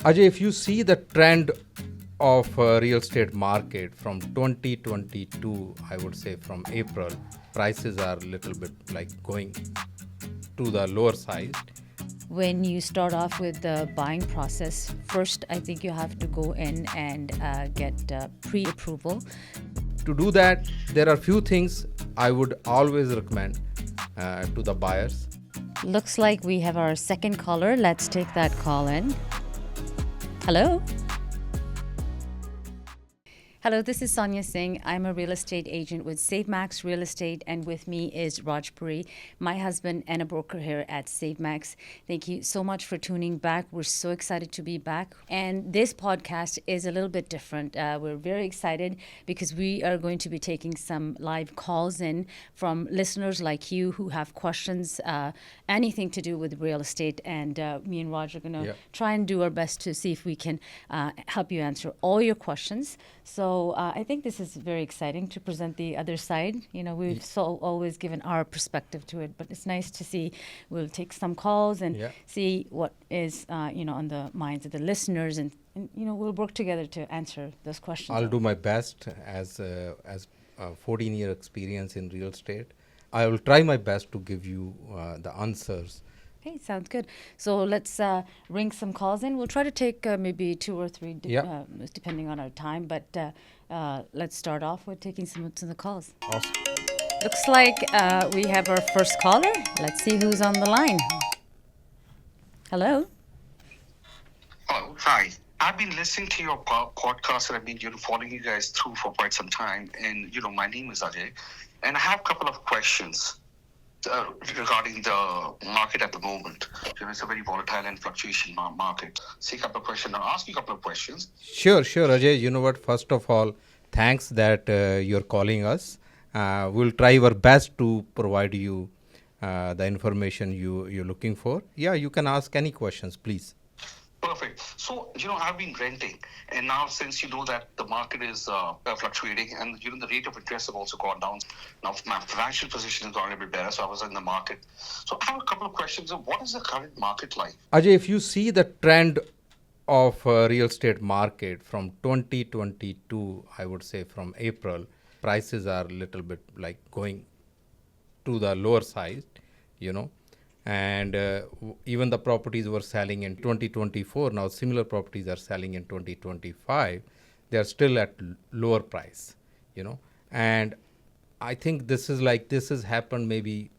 Ajay, if you see the trend of real estate market from 2022, I would say from April, prices are a little bit like going to the lower side. When you start off with the buying process, first I think you have to go in and get pre-approval. To do that, there are few things I would always recommend to the buyers. Looks like we have our second caller. Let's take that call in. Hello. Hello, this is Sonia Singh. I'm a real estate agent with SaveMax Real Estate, and with me is Raj Puri, my husband and a broker here at SaveMax. Thank you so much for tuning back. We're so excited to be back. And this podcast is a little bit different. We're very excited because we are going to be taking some live calls in from listeners like you who have questions, anything to do with real estate. And me and Raj are going to try and do our best to see if we can help you answer all your questions. So I think this is very exciting to present the other side. You know, we've always given our perspective to it, but it's nice to see. We'll take some calls and see what is, on the minds of the listeners, and we'll work together to answer those questions. I'll do my best as 14-year experience in real estate. I will try my best to give you the answers. Okay, sounds good. So let's ring some calls in. We'll try to take maybe 2 or 3, depending on our time. But let's start off with taking some of the calls. Awesome. Looks like we have our first caller. Let's see who's on the line. Hello. Oh, hi. I've been listening to your podcast and I've been following you guys through for quite some time. And, my name is Ajay. And I have a couple of questions regarding the market at the moment. It's a very volatile and fluctuation market. See a couple of questions. I'll ask you a couple of questions. Sure, Ajay. You know what? First of all, thanks that you're calling us. We'll try our best to provide you the information you're looking for. Yeah, you can ask any questions, please. Perfect. So, I've been renting, and now since you know that the market is fluctuating, and the rate of interest have also gone down. Now, my financial position has gone a bit better, so I was in the market. So, I have a couple of questions. What is the current market like? Ajay, if you see the trend of real estate market from 2022, I would say from April, prices are a little bit like going to the lower side, and even the properties were selling in 2024. Now similar properties are selling in 2025. They are still at lower price, and I think this has happened maybe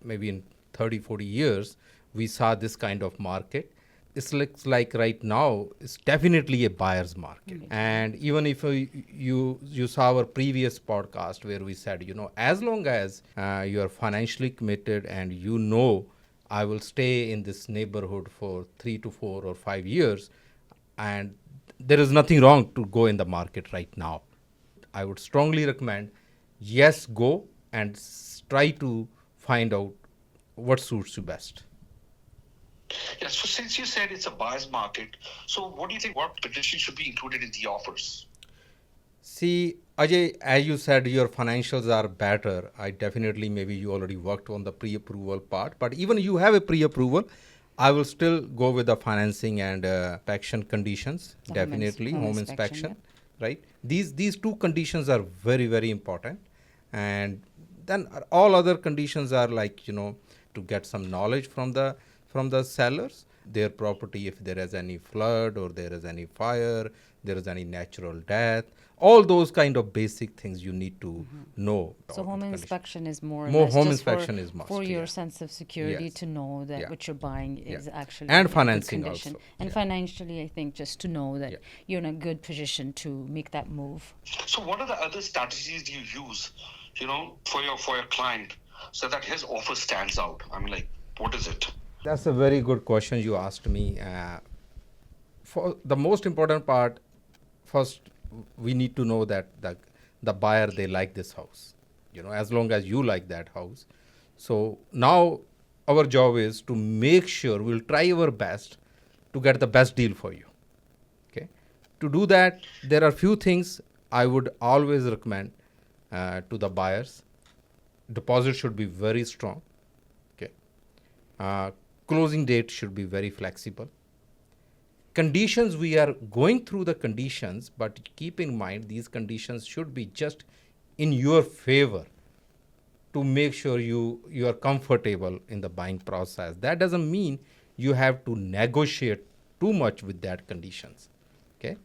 in 30-40 years. We saw this kind of market. It looks like right now it's definitely a buyer's market. Mm-hmm. And even if you saw our previous podcast where we said, as long as you are financially committed and I will stay in this neighborhood for 3 to 4 or 5 years, and there is nothing wrong to go in the market right now. I would strongly recommend, yes, go and try to find out what suits you best. Yes, so since you said it's a buyer's market, so what do you think, what conditions should be included in the offers? See, Ajay, as you said, your financials are better. I definitely, maybe you already worked on the pre-approval part, but even you have a pre-approval, I will still go with the financing and inspection conditions. Definitely, home inspection, right? These two conditions are very, very important. And then all other conditions are like, to get some knowledge from the sellers, their property, if there is any flood or there is any fire, there is any natural death, all those kind of basic things you need to know. So home inspection is more home inspection is must for your sense of security, to know that what you're buying is actually and in financing good condition. also. And financially, I think just to know that you're in a good position to make that move. So what are the other strategies you use, for your client so that his offer stands out? I mean, what is it? That's a very good question you asked me. For the most important part, first we need to know that the buyer, they like this house, as long as you like that house. So now our job is to make sure, we'll try our best to get the best deal for you. Okay. To do that, there are few things I would always recommend to the buyers. Deposit should be very strong. Okay. Closing date should be very flexible. conditions, we are going through the conditions, but keep in mind these conditions should be just in your favor to make sure you are comfortable in the buying process. That doesn't mean you have to negotiate too much with that conditions. Okay,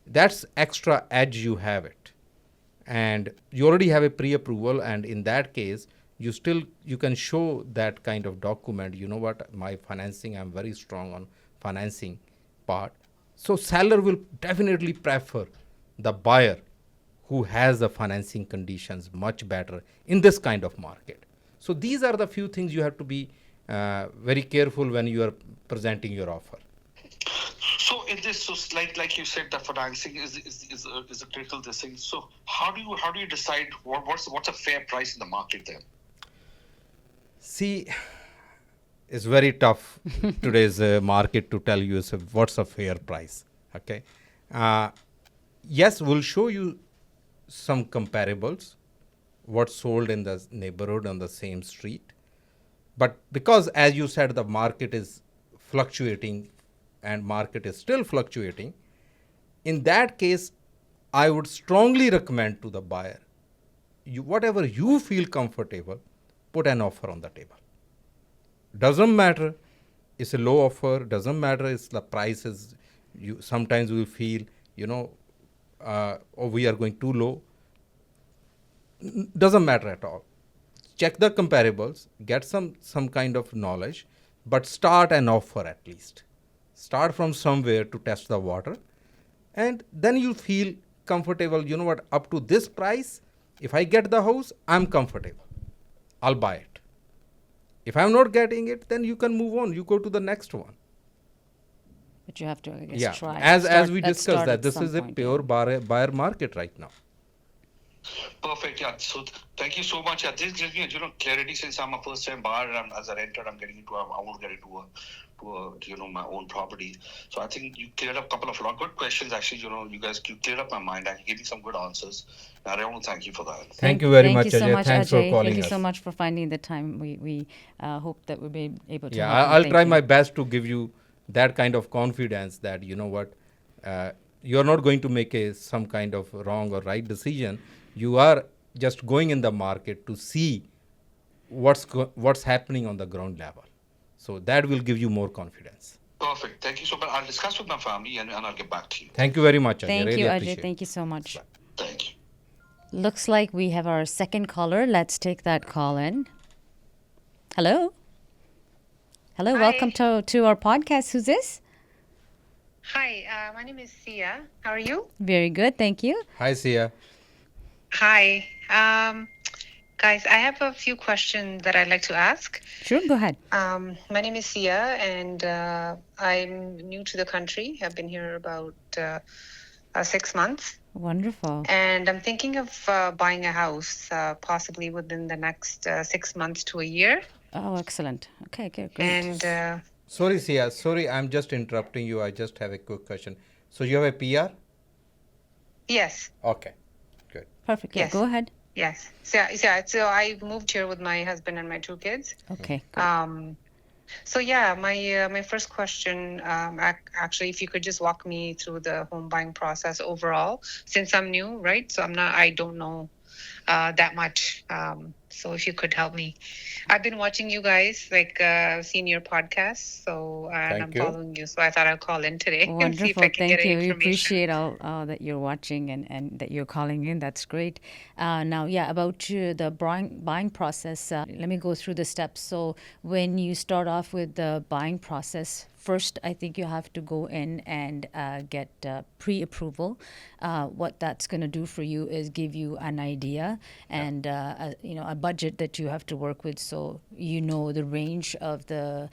that's extra edge you have it, and you already have a pre-approval, and in that case you can show that kind of document. You know what, my financing, I'm very strong on financing part. So seller will definitely prefer the buyer who has the financing conditions much better in this kind of market. So these are the few things you have to be very careful when you are presenting your offer. So in this, so like you said, the financing is a critical thing. So how do you decide what's a fair price in the market then? See, it's very tough today's market to tell you what's a fair price. Okay, yes, we'll show you some comparables, what's sold in the neighborhood on the same street. But because, as you said, the market is fluctuating and market is still fluctuating, in that case, I would strongly recommend to the buyer, whatever you feel comfortable, put an offer on the table. Doesn't matter it's a low offer, doesn't matter it's the price is, you sometimes we feel, we are going too low. Doesn't matter at all. Check the comparables, get some kind of knowledge, but start an offer at least. Start from somewhere to test the water, and then you feel comfortable. You know what? Up to this price, if I get the house, I'm comfortable. I'll buy it. If I'm not getting it, then you can move on. You go to the next one. But you have to, I guess, try. As we discussed, that this is a point, pure buyer market right now. Perfect. Yeah. So thank you so much. Yeah, this gives me clarity, since I'm a first-time buyer and as a renter, I want to get into my own property. So I think you cleared up a couple of good questions. Actually, you guys cleared up my mind and gave me some good answers. And I want to thank you for that. Thank you very much, Thank you so Ajay. much, Thanks Ajay. for calling Thank you us. so much for finding the time. We hope that we'll be able to. Yeah, help you. I'll Thank try you. my best to give you that kind of confidence that you're not going to make some kind of wrong or right decision. You are just going in the market to see what's happening on the ground level. So that will give you more confidence. Perfect. Thank you so much. I'll discuss with my family and I'll get back to you. Thank you very much, Ajay. Thank Really you, appreciate Ajay. it. Thank you so much. Bye. Thank you. Looks like we have our second caller. Let's take that call in. Hello. Hello. Hi. Welcome to our podcast. Who's this? Hi, my name is Sia. How are you? Very good. Thank you. Hi, Sia. Hi. Guys, I have a few questions that I'd like to ask. Sure. Go ahead. My name is Sia, and I'm new to the country. I've been here about 6 months. Wonderful. And I'm thinking of buying a house, possibly within the next 6 months to a year. Oh, excellent. Okay, great. And Sorry, Sia. Sorry, I'm just interrupting you. I just have a quick question. So you have a PR? yes, Okay, good. Perfect. Yeah, Yes. go ahead. yes. So I moved here with my husband and my 2 kids. Okay. Good. So yeah, my first question, actually, if you could just walk me through the home buying process overall, since I'm new, right? So I don't know that much. So if you could help me, I've been watching you guys, seen your podcast, so and Thank I'm you. following you. So I thought I'd call in today and see if Wonderful. I can Thank get you. We information. appreciate all that you're watching and that you're calling in. That's great. Now, about the buying process, let me go through the steps. So when you start off with the buying process, first, I think you have to go in and get pre-approval. What that's going to do for you is give you an idea and a budget that you have to work with, so you know the range of the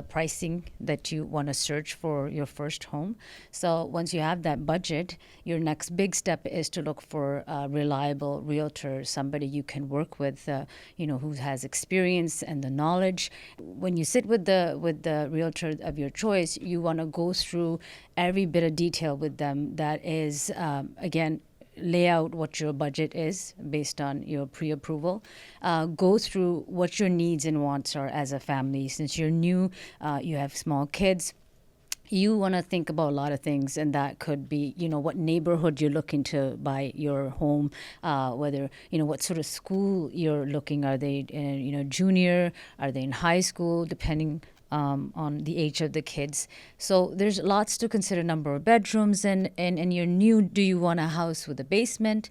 pricing that you want to search for your first home. So once you have that budget, your next big step is to look for a reliable realtor, somebody you can work with, who has experience and the knowledge. When you sit with the realtor of your choice, you want to go through every bit of detail with them. That is, again, lay out what your budget is based on your pre-approval. Go through what your needs and wants are as a family. Since you're new, you have small kids, you want to think about a lot of things, and that could be, what neighborhood you're looking to buy your home, whether, what sort of school you're looking. Are they, junior? Are they in high school? Depending on the age of the kids. So there's lots to consider. Number of bedrooms, and you're new. Do you want a house with a basement?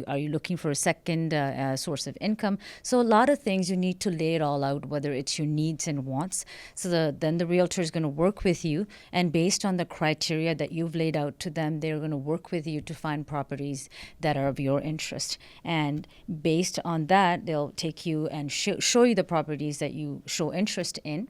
Are you looking for a second source of income? So a lot of things you need to lay it all out, whether it's your needs and wants. So then the realtor is going to work with you, and based on the criteria that you've laid out to them, they're going to work with you to find properties that are of your interest. And based on that, they'll take you and show you the properties that you show interest in.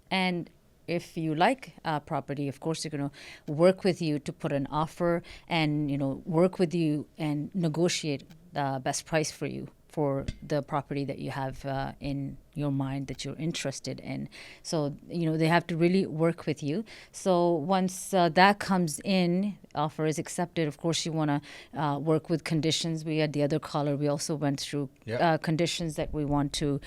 And if you like property, of course, they're going to work with you to put an offer and, work with you and negotiate the best price for you for the property that you have in your mind that you're interested in. So, they have to really work with you. So once that comes in, offer is accepted, of course, you want to work with conditions. We had the other caller, we also went through conditions that we want to,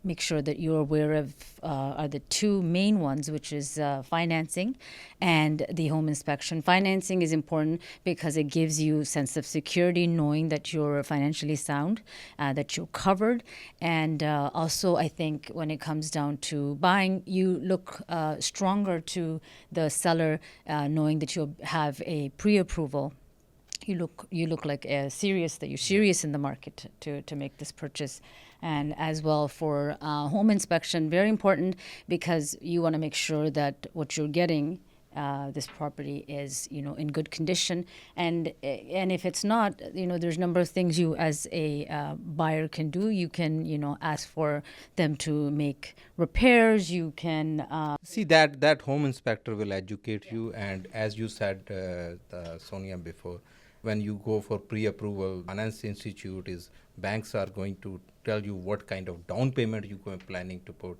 make sure that you're aware of are the two main ones, which is financing and the home inspection. Financing is important because it gives you a sense of security, knowing that you're financially sound, that you're covered. And also, I think when it comes down to buying, you look stronger to the seller, knowing that you have a pre-approval. You look like you're serious in the market to make this purchase. And as well for home inspection, very important, because you want to make sure that what you're getting, this property, is in good condition. And if it's not, there's a number of things you as a buyer can do. You can ask for them to make repairs. You can See, that home inspector will educate you, and as you said, Sonia, before, when you go for pre-approval, finance institute is banks are going to tell you what kind of down payment you are planning to put.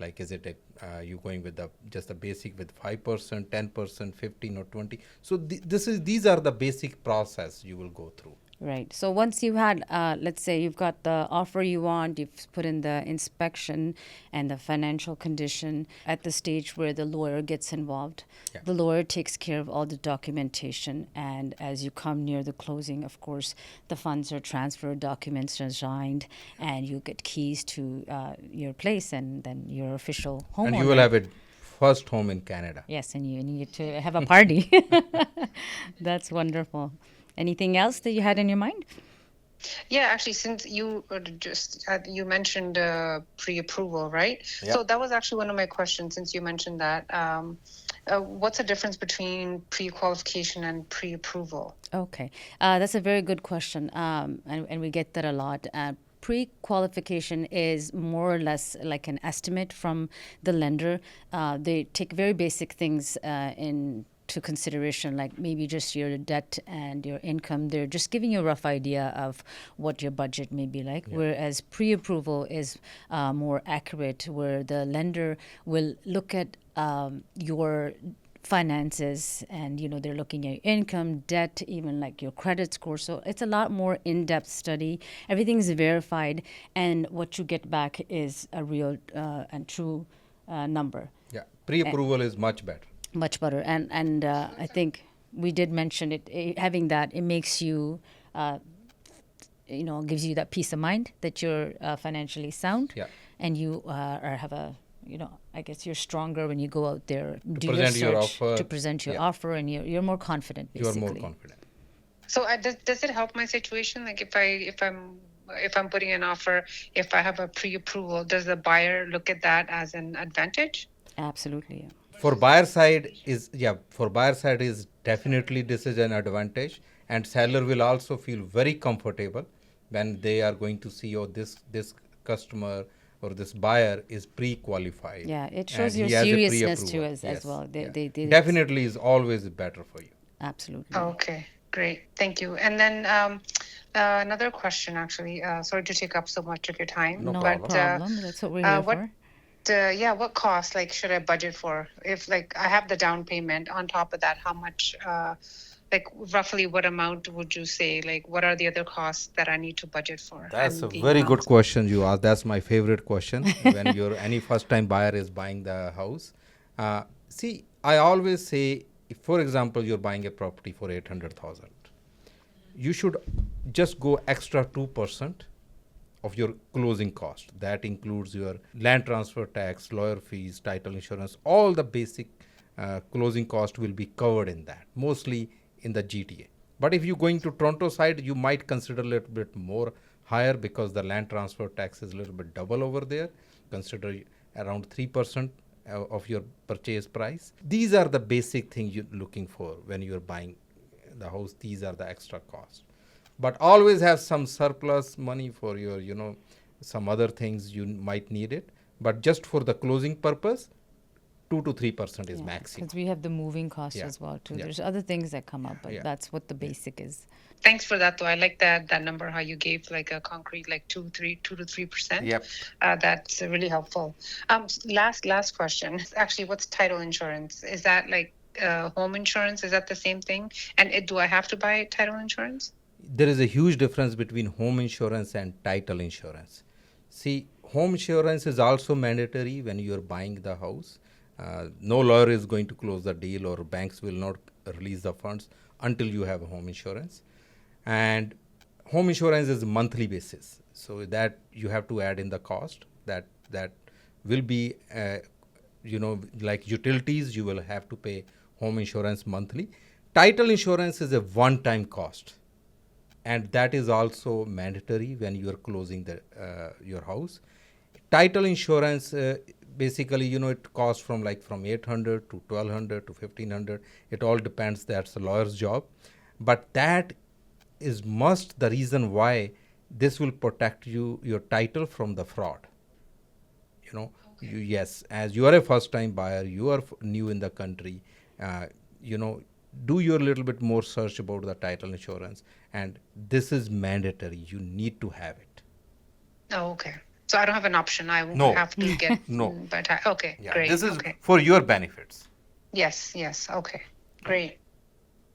Like, is it you going with just the basic with 5%, 10%, 15 or 20? So these are the basic process you will go through. Right. So once you had, let's say you've got the offer you want, you've put in the inspection and the financial condition at the stage where the lawyer gets involved. Yeah. The lawyer takes care of all the documentation. And as you come near the closing, of course, the funds are transferred, documents are signed, and you get keys to your place and then your official homeowner. And you will have a first home in Canada. Yes, and you need to have a party. That's wonderful. Anything else that you had in your mind? Yeah, actually, since you you mentioned pre-approval, right? Yeah. So that was actually one of my questions. Since you mentioned that, what's the difference between pre-qualification and pre-approval? Okay, that's a very good question, and we get that a lot. Pre-qualification is more or less like an estimate from the lender. They take very basic things into consideration, like maybe just your debt and your income. They're just giving you a rough idea of what your budget may be like. Yeah. Whereas pre-approval is more accurate, where the lender will look at your finances, and they're looking at your income, debt, even like your credit score. So it's a lot more in-depth study. Everything's verified, and what you get back is a real and true number. Yeah, pre-approval is much better. Much better, and I think we did mention it. Having that, it makes you, gives you that peace of mind that you're financially sound, yeah, and you have a. I guess you're stronger when you go out there, do your present search, your offer, to present your offer, and you're more confident. Basically, you are more confident. So does it help my situation? Like if I'm putting an offer, if I have a pre-approval, does the buyer look at that as an advantage? Absolutely. Yeah. For buyer side is definitely this is an advantage, and seller will also feel very comfortable when they are going to see, this customer or this buyer is pre-qualified. Yeah, it shows your seriousness to us as well. They definitely is always better for you. Absolutely. Okay, great. Thank you. And then another question, actually. Sorry to take up so much of your time. No problem. That's what we're here for. What cost should I budget for? If I have the down payment, on top of that, how much? Roughly what amount would you say? What are the other costs that I need to budget for? That's a very good question you asked. That's my favorite question when any first time buyer is buying the house. See, I always say, if, for example, you're buying a property for 800,000, you should just go extra 2% of your closing cost. That includes your land transfer tax, lawyer fees, title insurance, all the basic closing cost will be covered in that, mostly in the GTA. But if you're going to Toronto side, you might consider a little bit more higher because the land transfer tax is a little bit double over there. Consider around 3% of your purchase price. These are the basic things you're looking for when you're buying the house. These are the extra costs. But always have some surplus money for your, some other things you might need it. But just for the closing purpose, 2 to 3% is maximum. Because we have the moving cost Yeah. as well too. Yeah. There's other things that come up, but Yeah. that's what the basic is. Thanks for that, though. I like that number, how you gave like a concrete, like 2 to 3%. Yep. That's really helpful. Last question. Actually, what's title insurance? Is that like home insurance? Is that the same thing? And do I have to buy title insurance? There is a huge difference between home insurance and title insurance. See, home insurance is also mandatory when you are buying the house. No lawyer is going to close the deal, or banks will not release the funds until you have a home insurance. And home insurance is monthly basis, so that you have to add in the cost. That will be, like utilities, you will have to pay home insurance monthly. Title insurance is a one-time cost, and that is also mandatory when you are closing your house. Title insurance, basically, it costs from 800 to 1200 to 1500. It all depends. That's the lawyer's job, but that is the reason why this will protect your title from the fraud. Yes, as you are a first time buyer, you are new in the country, do your little bit more search about the title insurance, and this is mandatory. You need to have it. Oh, okay. So I don't have an option. I won't No. have to get. No. But okay, Yeah, great. this is okay. for your benefits. Yes. Okay. Great.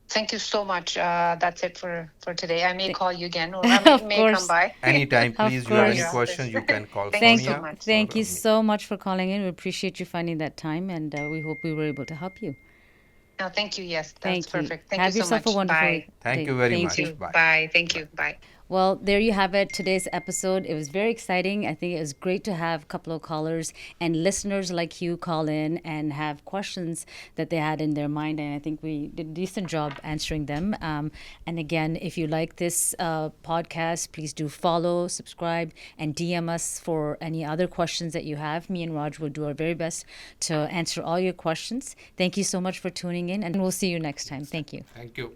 Thank you so much. That's it for today. I may call you again, or I Of may course. come by. Anytime, Of please. You have any course. questions, you can call Thank you Sonia. so much. Thank you or me. so much for calling in. We appreciate you finding that time, and we hope we were able to help you. No, thank you. Yes, that's Thank you. perfect. Thank Have you so yourself much. a wonderful Bye. Thank day. you very Thank much. you. You. Bye. Bye. Thank you. Bye. Well, there you have it, today's episode. It was very exciting. I think it was great to have a couple of callers and listeners like you call in and have questions that they had in their mind. And I think we did a decent job answering them. And again, if you like this podcast, please do follow, subscribe, and DM us for any other questions that you have. Me and Raj will do our very best to answer all your questions. Thank you so much for tuning in, and we'll see you next time. Thank you. Thank you.